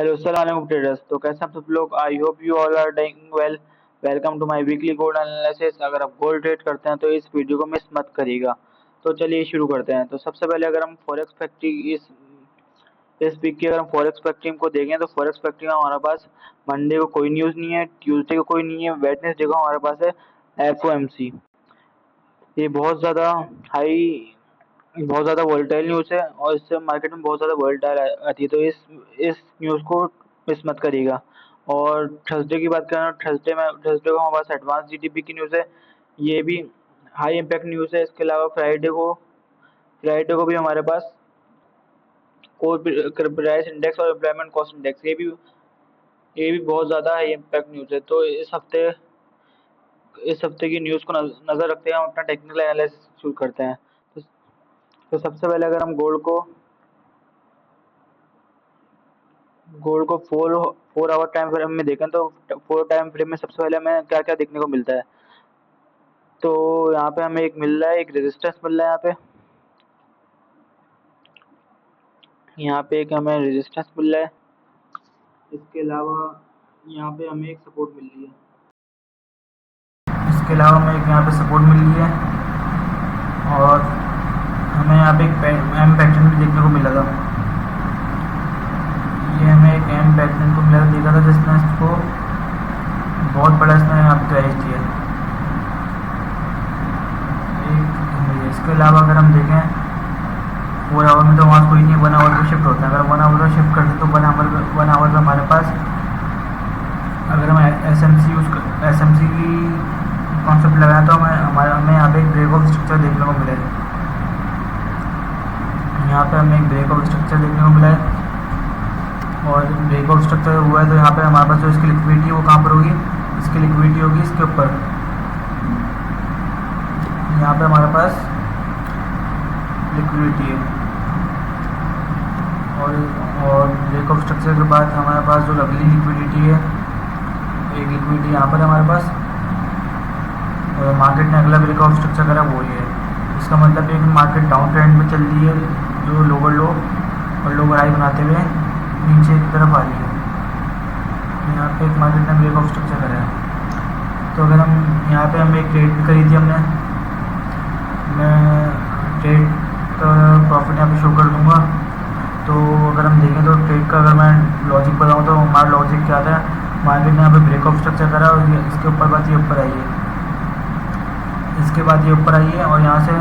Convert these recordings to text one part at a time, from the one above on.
Hello अस्सलाम traders. तो कैसे आप सब लोग? I hope you all are doing well. Welcome to my weekly gold analysis. अगर आप गोल्ड ट्रेड करते हैं तो इस वीडियो को मिस मत करिएगा। तो चलिए शुरू करते हैं। तो सबसे पहले अगर हम फॉरेक्स फैक्ट्री इस वीक की अगर हम फॉरेक्स फैक्ट्री को देखें तो फॉरेक्स फैक्ट्री में हमारे पास मंडे को कोई न्यूज़ नहीं है, ट्यूसडे को कोई नहीं है, वेडनेसडे को हमारे पास है एफओएमसी। ये बहुत ज़्यादा वोलेटाइल न्यूज़ है और इससे मार्केट में बहुत ज़्यादा वोलेटाइल आती है। तो इस न्यूज़ को मिस मत करिएगा। और थर्सडे की बात करें तो थर्सडे को हमारे पास एडवांस जीडीपी की न्यूज़ है। ये भी हाई इम्पैक्ट न्यूज़ है। इसके अलावा फ्राइडे को भी हमारे पास कोर प्राइस इंडेक्स और एम्प्लॉयमेंट कॉस्ट इंडेक्स ये भी बहुत ज़्यादा हाई इम्पैक्ट न्यूज़ है। तो इस हफ्ते की न्यूज़ को नज़र रखते हुए हम अपना टेक्निकल एनालिसिस शुरू करते हैं। तो, तो सबसे पहले अगर हम गोल्ड को फोर आवर टाइम फ्रेम में देखें तो फोर टाइम फ्रेम में सबसे पहले हमें क्या क्या देखने को मिलता है। तो यहाँ पे हमें एक रेजिस्टेंस मिल रहा है। यहाँ पे एक हमें रेजिस्टेंस मिल रहा है। इसके अलावा यहाँ पे हमें एक सपोर्ट मिल रही है। इसके अलावा हमें एक यहाँ पे सपोर्ट मिल रही है और हमें यहाँ पे एक एम पैटर्न भी देखने को मिला था। ये हमें एक एम पैटर्न को देखा था जिसने इसको बहुत बड़ा इसने यहाँ पे क्राइस दिया। इसके अलावा अगर हम देखें 4 आवर में तो वहाँ कोई नहीं, 1 आवर पे शिफ्ट होता है। अगर 1 आवर पे शिफ्ट करते तो 1 आवर में हमारे पास अगर हम एस एम सी की कॉन्सेप्ट लगाएं तो हमें यहाँ पे एक ब्रेक ऑफ स्ट्रक्चर देखने को मिला है। यहाँ पे हमें एक ब्रेक ऑफ स्ट्रक्चर देखने को मिला है और ब्रेक ऑफ स्ट्रक्चर हुआ है तो यहाँ पे हमारे पास जो इसकी लिक्विडिटी है वो कहाँ पर होगी? इसकी लिक्विडिटी होगी इसके ऊपर। यहाँ पे हमारे पास लिक्विडिटी है और ब्रेक ऑफ स्ट्रक्चर के बाद हमारे पास जो अगली लिक्विडिटी है, एक लिक्विडिटी यहाँ पर हमारे पास, और मार्केट ने अगला ब्रेक ऑफ स्ट्रक्चर करा वो ये है। इसका मतलब है कि मार्केट डाउन ट्रेंड में चल रही है, जो लोअर लो और लोअर हाई बनाते हुए नीचे की तरफ आ रही है। यहाँ पे एक मार्केट ने ब्रेक ऑफ स्ट्रक्चर करा है। तो अगर हम यहाँ पे हम एक ट्रेड भी करी थी हमने, मैं ट्रेड का प्रॉफिट यहाँ पे शो कर दूँगा। तो अगर हम देखें तो ट्रेड का अगर मैं लॉजिक बताऊँ तो हमारा लॉजिक क्या था? मार्केट ने यहाँ पे ब्रेक ऑफ स्ट्रक्चर करा और इसके ऊपर बात ये ऊपर आई है, इसके बाद ये ऊपर आई है और यहाँ से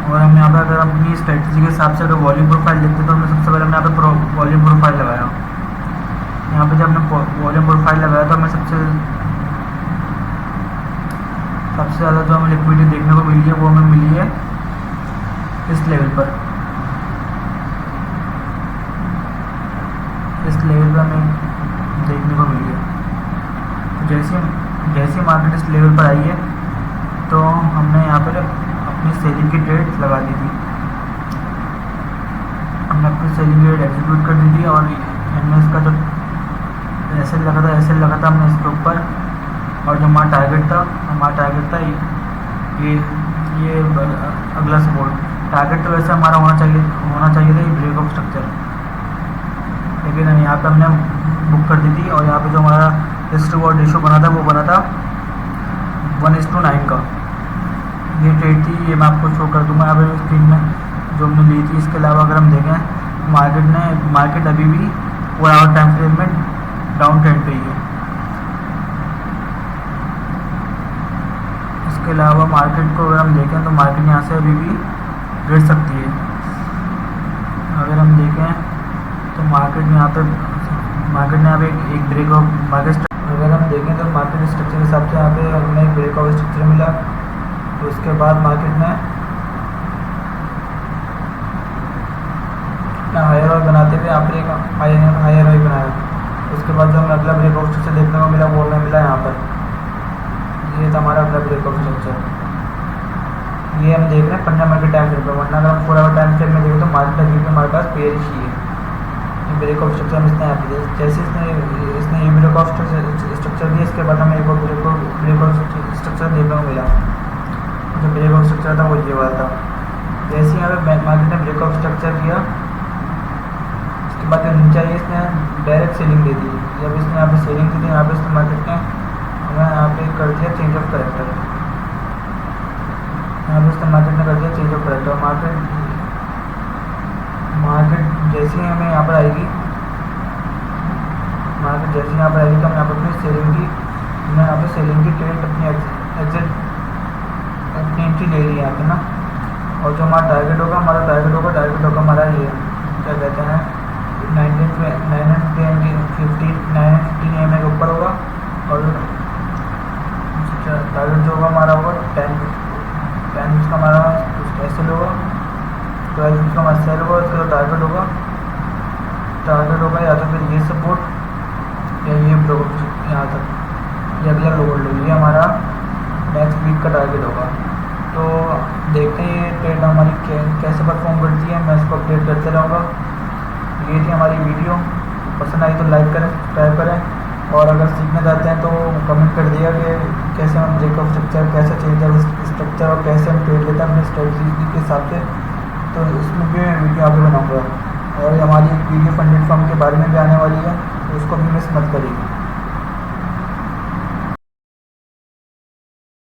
और हम यहाँ पे अगर अपनी स्ट्रेटजी के हिसाब से अगर वॉल्यूम प्रोफाइल देखते तो हमने सबसे पहले हमने यहाँ पे वॉल्यूम प्रोफाइल लगाया। यहाँ पे जब हमने वॉल्यूम प्रोफाइल लगाया तो हमें सबसे ज़्यादा जो हमें लिक्विडिटी देखने को मिली है वो हमें मिली है इस लेवल पर। इस लेवल पर हमें देखने को मिली है। तो जैसे मार्केट इस लेवल पर आई है तो हमने यहाँ पर अपनी सेलिंग की ट्रेड लगा दी थी। हमने अपनी सेलिंग की ट्रेड एग्जीक्यूट कर दी थी और हमने इसका जो एसएल लगा था हमने इसके ऊपर, और जो हमारा टारगेट था ये अगला सपोर्ट। टारगेट तो वैसे हमारा होना चाहिए था ये ब्रेक ऑफ स्ट्रक्चर, लेकिन यहाँ पे हमने बुक कर दी थी। और यहाँ पे जो हमारा रिस्क रिवॉर्ड रेशो बना था 1:9 का ये ट्रेड थी। ये मैं आपको शो कर दूंगा यहाँ पे स्क्रीन में जो हमने ली थी। इसके अलावा अगर हम देखें मार्केट अभी भी 4 आवर टाइम फ्रेम में डाउन ट्रेंड पे ही है। इसके अलावा मार्केट को अगर हम देखें तो मार्केट यहाँ से अभी भी गिर सकती है। अगर हम देखें तो मार्केट ने यहाँ पे एक ब्रेक ऑफ मार्केट, अगर हम देखें तो मार्केट स्ट्रक्चर के हिसाब से यहाँ पे हमें एक ब्रेक ऑफ स्ट्रक्चर मिला। तो उसके बाद मार्केट ने हायर हाई बनाते हुए यहाँ पर एक हायर हाई बनाया। उसके बाद जो हमें अगला ब्रेक ऑफ स्ट्रक्चर देखने को मिला वो हमें मिला यहाँ पर। ये था हमारा अगला ब्रेक ऑफ स्ट्रक्चर। ये हम देख रहे हैं 15 मिनट के टाइम फ्रेम पर, वरना अगर हम 4 आवर टाइम फ्रेम में देखें तो मार्केट अभी भी हमारे पास पेयरिश ही है। ये ब्रेक ऑफ स्ट्रक्चर हम इसने यहाँ पे जैसे इसने ये ब्रेक ऑफ स्ट्रक्चर दिया, इसके बाद हमें एक और ब्रेक ऑफ स्ट्रक्चर देखने को मिला। जो ब्रेक ऑफ स्ट्रक्चर था वो ये वाला था। जैसे यहाँ पे मार्केट ने ब्रेक ऑफ स्ट्रक्चर किया उसके बाद जो नीचे है इसने डायरेक्ट सेलिंग दे दी। जब इसने यहाँ पे सेलिंग दी थी, यहाँ पे इसने मार्केट ने हमें यहाँ पे कर दिया चेंज ऑफ करेक्टर। यहाँ पे इसने मार्केट ने कर दिया चेंज ऑफ करेक्टर। मार्केट जैसे ही हमें यहाँ पर आएगी, मार्केट जैसे यहाँ पर आएगी तो हम यहाँ पर अपनी सेलिंग की, मैं यहाँ पे सेलिंग की ट्रेड अपनी एग्जिट अपनी एंट्री ले ली यहाँ पे ना। और जो हमारा टारगेट होगा हमारा ये क्या कहते हैं 915 के ऊपर होगा। और टारगेट जो होगा हमारा होगा 10 उसका हमारा एसएल होगा, 12 उसका हमारा सेल होगा। उसका जो टारगेट होगा या तो फिर ये सपोर्ट या ये ब्लॉक यहाँ तक, ये अगला लोअर लो, ये हमारा नेक्स्ट वीक का टारगेट होगा। तो देखते हैं ये ट्रेड हमारी कैसे परफॉर्म करती है, मैं इसको अपडेट करते रहूँगा। ये थी हमारी वीडियो, पसंद आई तो लाइक करें, सब्सक्राइब करें, और अगर सीखना चाहते हैं तो कमेंट कर दिया कि कैसे हम ब्रेकअप स्ट्रक्चर, कैसे चेंज है स्ट्रक्चर और कैसे हम ट्रेड लेते हैं अपनी स्ट्रेटजी के हिसाब से। तो इसमें भी मैं वीडियो आगे बनाऊँगा। और हमारी एक वीडियो फंडेड फर्म के बारे में भी आने वाली है, तो उसको भी मिस मत करिए।